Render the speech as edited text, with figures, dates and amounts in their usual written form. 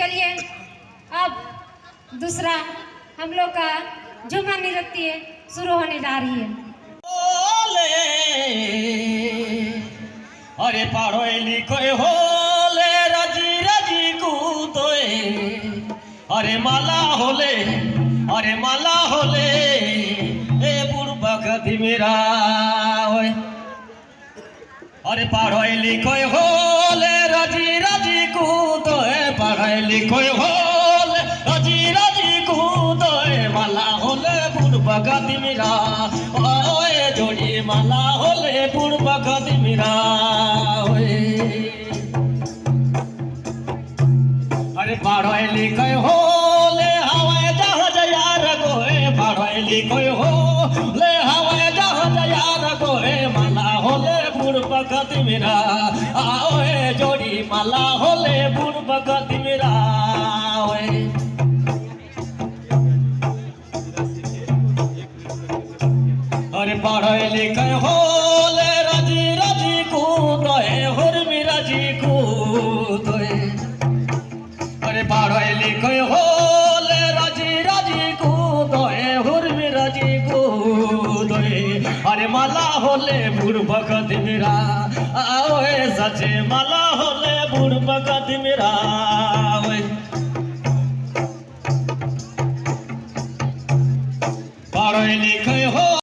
चलिए अब दूसरा हम लोग का झूमर नृत्य शुरू होने जा रही है। अरे पाड़ो लिखो होले राजी राजी कूदोए अरे माला होले ए बुढ़बा कदी मेरा अरे पाड़ो लिखो होले राजी राजी कूदोए पढ़ाई लिखो होले राजी राजी कूदोए माला होले बुढ़बा कदी मेरा ओए जोड़ी माला होले बुढ़बा कदी मेरा अरे पढ़ाई लिखो होले हवाई जहाज यार गोए पढ़ाई लिखो होले हवाई जहाज यार गोए माला होले बुढ़बा कदी मेरा ओए जोड़ी माला होले बुढ़बा कदी मेरा अरे पढ़ाई लिखो होले राजी राजी कूदोए हुरमी राजी कूदोए अरे पढ़ाई लिखो होले राजी राजी कूदोए हुरमी राजी कूदोए अरे माला होले बुढ़बा कदी मेरा ओए सचे माला होले बुढ़बा कदी मेरा पढ़ाई लिखो